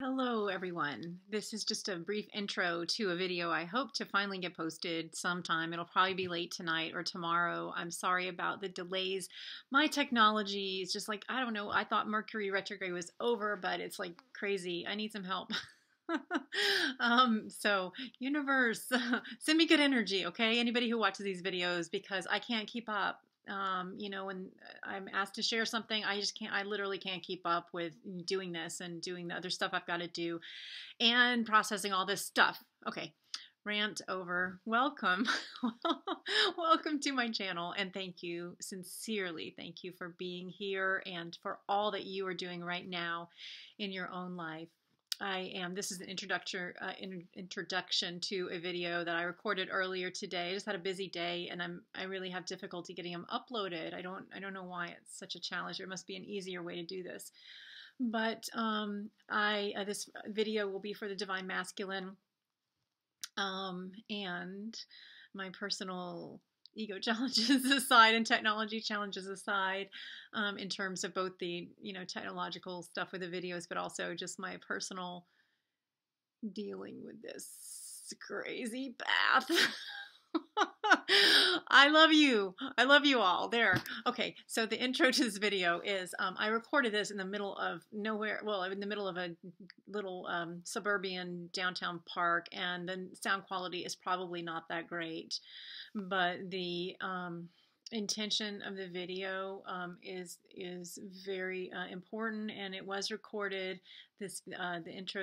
Hello everyone. This is just a brief intro to a video I hope to finally get posted sometime. It'll probably be late tonight or tomorrow. I'm sorry about the delays. My technology is just like, I don't know, I thought Mercury retrograde was over, but it's like crazy. I need some help. So universe, send me good energy, okay? Anybody who watches these videos, because I can't keep up. When I'm asked to share something, I literally can't keep up with doing this and doing the other stuff I've got to do and processing all this stuff. Okay, rant over. Welcome. Welcome to my channel, and thank you, sincerely, thank you for being here and for all that you are doing right now in your own life. This is an introduction to a video that I recorded earlier today. I just had a busy day and I really have difficulty getting them uploaded. I don't know why it's such a challenge. There must be an easier way to do this. But this video will be for the Divine Masculine, and my personal ego challenges aside and technology challenges aside, in terms of both the technological stuff with the videos, but also just my personal dealing with this crazy path. I love you. I love you all. There. Okay, so the intro to this video is I recorded this in the middle of nowhere, well, in the middle of a little suburban downtown park, and the sound quality is probably not that great, but the intention of the video is very important, and it was recorded. This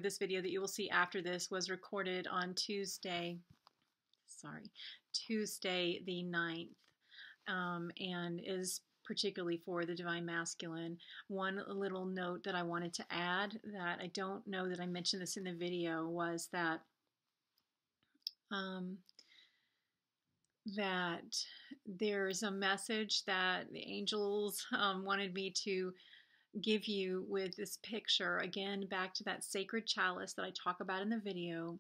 this video that you will see after this was recorded on Tuesday the 9th, and is particularly for the Divine Masculine. One little note that I wanted to add that I don't know that I mentioned this in the video was that that there's a message that the angels wanted me to give you with this picture. Again, back to that sacred chalice that I talk about in the video.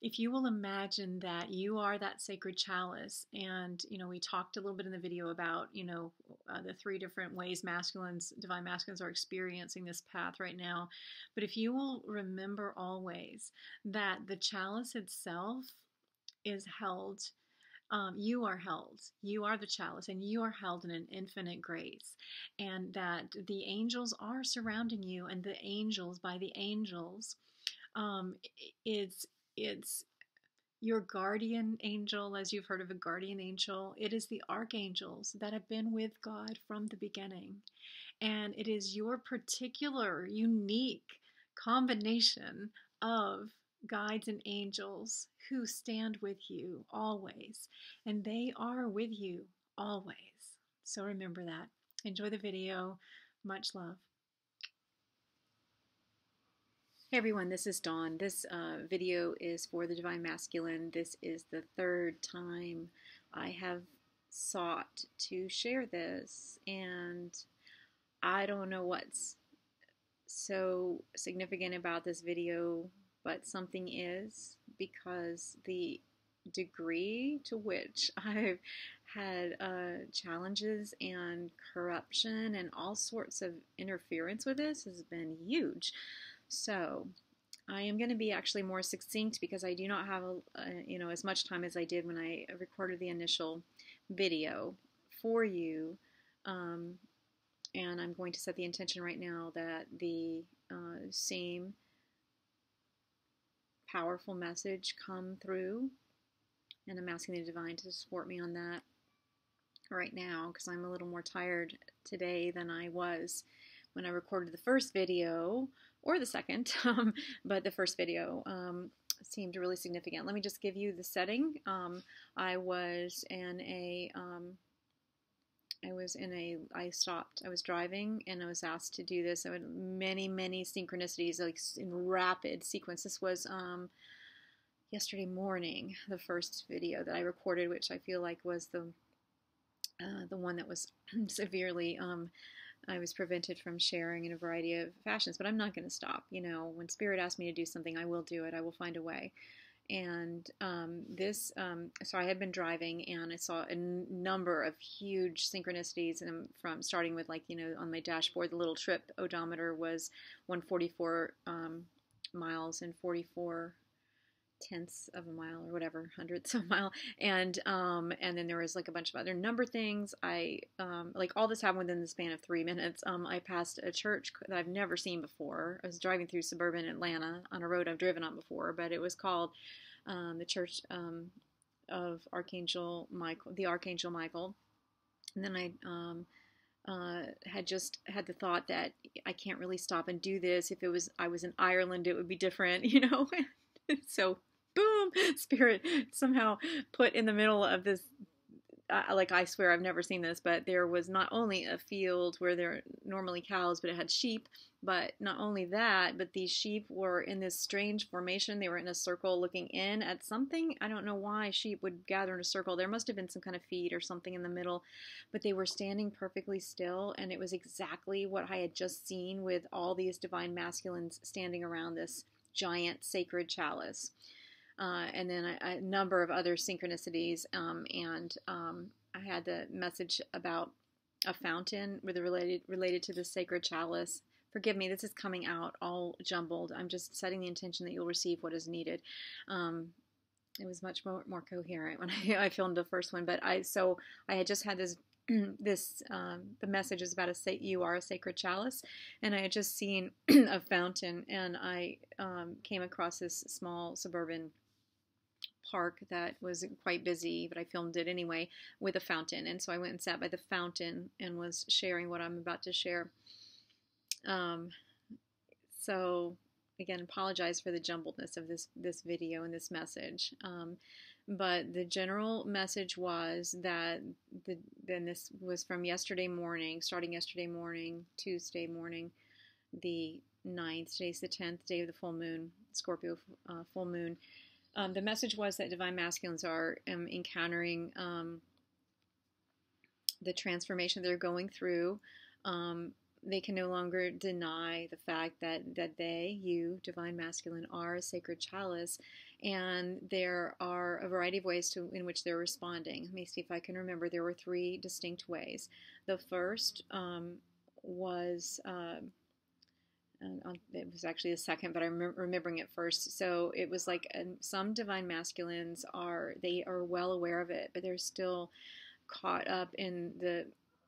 If you will imagine that you are that sacred chalice, and we talked a little bit in the video about the three different ways divine masculines are experiencing this path right now. But if you will remember always that the chalice itself is held, you are held, you are the chalice, and you are held in an infinite grace, and that the angels are surrounding you, and the angels, by the angels, it's your guardian angel, as you've heard of a guardian angel. It is the archangels that have been with God from the beginning. And it is your particular, unique combination of guides and angels who stand with you always. And they are with you always. So remember that. Enjoy the video. Much love. Hey everyone, this is Dawn. This video is for the Divine Masculine. This is the third time I have sought to share this, and I don't know what's so significant about this video, but something is, because the degree to which I've had challenges and corruption and all sorts of interference with this has been huge. So I am going to be actually more succinct because I do not have as much time as I did when I recorded the initial video for you, and I'm going to set the intention right now that the same powerful message come through, and I'm asking the Divine to support me on that right now, because I'm a little more tired today than I was when I recorded the first video, or the second, but the first video seemed really significant. Let me just give you the setting. I was driving, and I was asked to do this. I had many synchronicities, like in rapid sequence. This was yesterday morning, the first video that I recorded, which I feel like was the one that was severely I was prevented from sharing in a variety of fashions, but I'm not going to stop. When Spirit asks me to do something, I will do it. I will find a way. And so I had been driving, and I saw a number of huge synchronicities, and from starting with, on my dashboard, the little trip odometer was 144 miles and 44 tenths of a mile or whatever, hundredths of a mile, and then there was like a bunch of other number things. I like all this happened within the span of 3 minutes. I passed a church that I've never seen before. I was driving through suburban Atlanta on a road I've driven on before, but it was called the Church of Archangel Michael, the Archangel Michael. And then had just had the thought that I can't really stop and do this. If I was in Ireland, it would be different, you know. So boom, spirit somehow put in the middle of this, like I swear I've never seen this, but there was not only a field where there are normally cows, but it had sheep. But not only that, but these sheep were in this strange formation. They were in a circle looking in at something. I don't know why sheep would gather in a circle. There must have been some kind of feed or something in the middle, but they were standing perfectly still, and it was exactly what I had just seen with all these divine masculines standing around this giant sacred chalice. And then a number of other synchronicities, and I had the message about a fountain related to the sacred chalice. Forgive me, this is coming out all jumbled. I'm just setting the intention that you'll receive what is needed. It was much more coherent when I filmed the first one, but I had just had this the message is about you are a sacred chalice, and I had just seen a fountain, and I came across this small suburban park that was quite busy, but I filmed it anyway with a fountain, and so I went and sat by the fountain and was sharing what I'm about to share. So again, apologize for the jumbledness of this video and this message. But the general message was that then this was from yesterday morning, starting yesterday morning, Tuesday morning, the 9th. Today's the 10th day of the full moon, Scorpio full moon. The message was that divine masculines are encountering the transformation they're going through. They can no longer deny the fact that you, divine masculine, are a sacred chalice, and there are a variety of ways in which they're responding. Let me see if I can remember. There were 3 distinct ways. The first was, it was actually the second, but I'm remembering it first. So it was like some divine masculines they are well aware of it, but they're still caught up in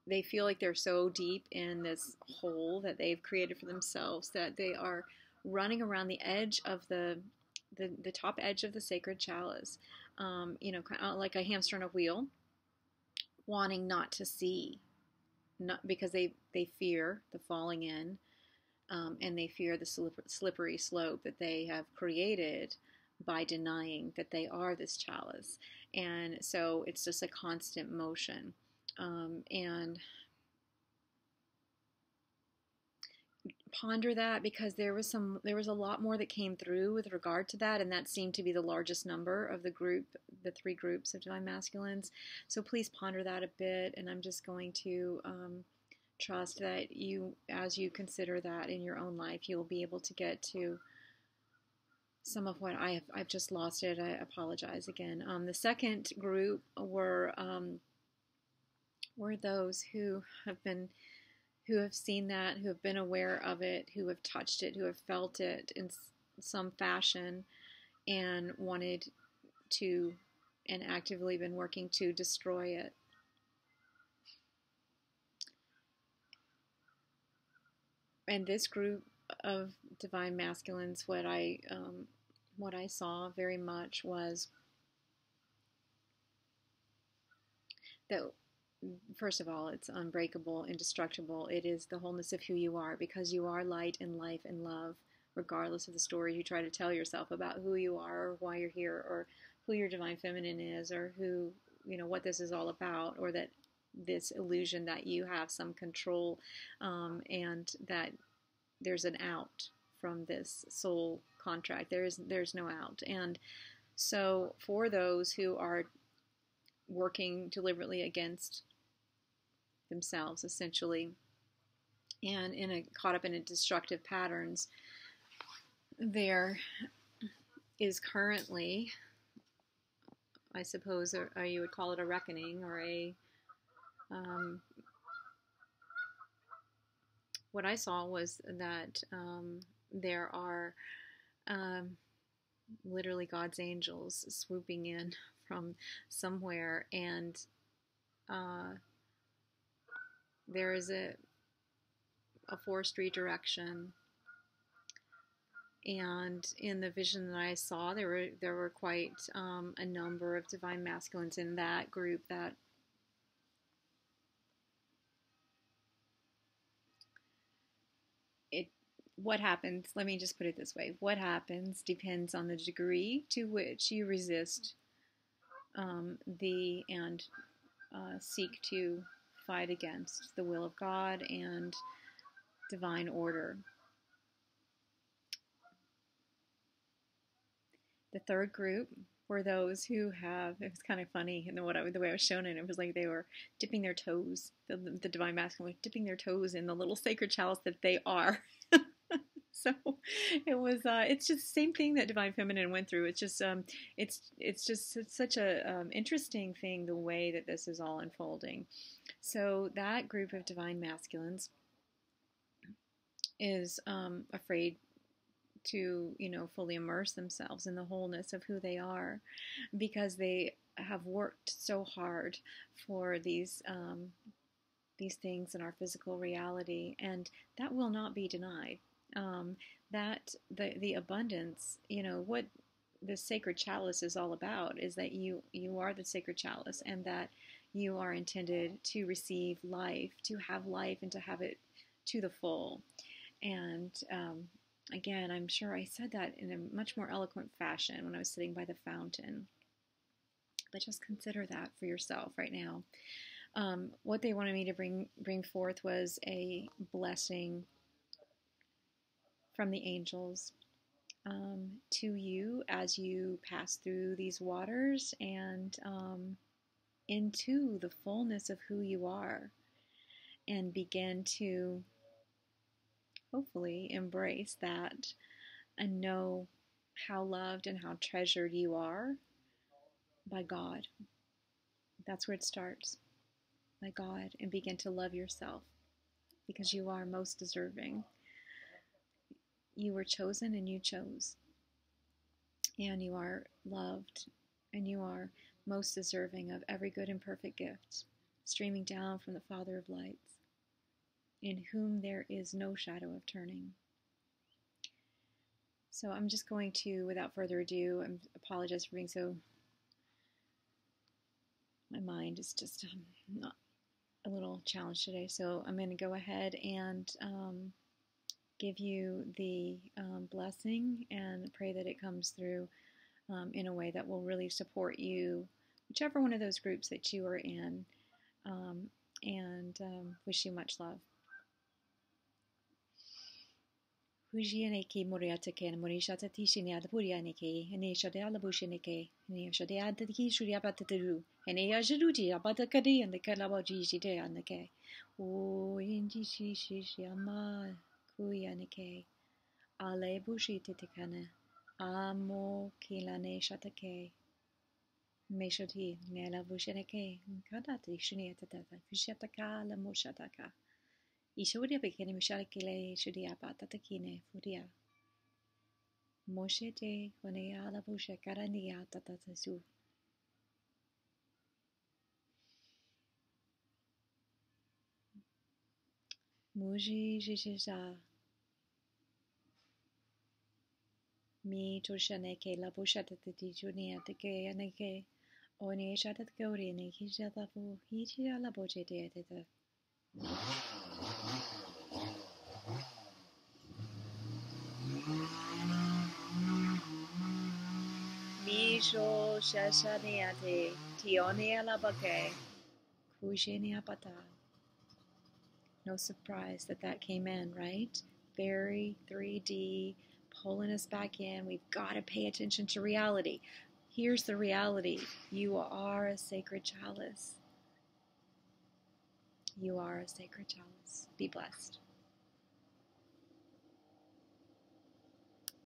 they feel like they're so deep in this hole that they've created for themselves that they are running around the edge of the top edge of the sacred chalice, kind of like a hamster on a wheel, wanting not to see, not because they fear the falling in, and they fear the slippery slope that they have created by denying that they are this chalice. And so it's just a constant motion. And ponder that, because there was a lot more that came through with regard to that, and that seemed to be the largest number of the 3 groups of divine masculines. So please ponder that a bit, and I'm just going to trust that as you consider that in your own life, you'll be able to get to some of what I've just lost it. I apologize again. The second group were those who have seen that, who have been aware of it, who have touched it, who have felt it in some fashion, and wanted to, and actively been working to destroy it. And this group of divine masculines, what I saw very much was that, first of all, it's unbreakable, indestructible. It is the wholeness of who you are, because you are light and life and love, regardless of the story you try to tell yourself about who you are, or why you're here, or who your divine feminine is, or who, what this is all about, or that this illusion that you have some control, and that there's an out from this soul contract. There's no out. And so for those who are working deliberately against themselves, essentially, and caught up in destructive patterns, there is currently, I suppose, you would call it a reckoning, or what I saw was that there are um, literally God's angels swooping in from somewhere, and there is a forestry direction. And in the vision that I saw, there were quite a number of divine masculines in that group that what happens, let me just put it this way, what happens depends on the degree to which you resist and seek to fight against the will of God and divine order. The third group were those who have, it was kind of funny, and the way I was shown it was like they were dipping their toes, the divine masculine was dipping their toes in the little sacred chalice that they are. So it was, it's just the same thing that divine feminine went through. It's just, it's just such a interesting thing, the way that this is all unfolding. So that group of divine masculines is afraid to, fully immerse themselves in the wholeness of who they are, because they have worked so hard for these things in our physical reality, and that will not be denied. That the abundance, what the sacred chalice is all about is that you are the sacred chalice, and that you are intended to receive life, to have life, and to have it to the full. And again, I'm sure I said that in a much more eloquent fashion when I was sitting by the fountain, but just consider that for yourself right now. What they wanted me to bring forth was a blessing from the angels to you as you pass through these waters and into the fullness of who you are, and begin to hopefully embrace that and know how loved and how treasured you are by God. That's where it starts, by God, and begin to love yourself, because you are most deserving. You were chosen and you chose, and you are loved, and you are most deserving of every good and perfect gift streaming down from the Father of lights, in whom there is no shadow of turning. So I'm just going to, without further ado, I apologize for being so, my mind is just not a little challenged today. So I'm going to go ahead and give you the blessing and pray that it comes through in a way that will really support you, whichever one of those groups that you are in, and wish you much love. Hujianeke Moriatake and Morishata Tishiniad Purianeke, and Eshadala Bushineke, and Eshadiad the Kishuriabatatu, and Eajaruti Abatakadi and the Kalabaji and the Ke. O Indishishama Kuyaneke, Ale Bushitikane, Amo Kilane Shatake, Meshoti, Nela Bushineke, Kadati Shuniatata, Fishataka, La Moshataka. Ishuria bekene misharakile shudia batatakine furia. Moshete honea la busha karania tatatasu. Muji jisha. Mi toshaneke la busha tatati junia teke aneke. One shatat gaurine hijatafu hijia la boche deatata. Misho shashaneate tione alabake kujenia pata. No surprise that came in, right? Very 3D, pulling us back in. We've got to pay attention to reality. Here's the reality. You are a sacred chalice. You are a sacred chalice. Be blessed.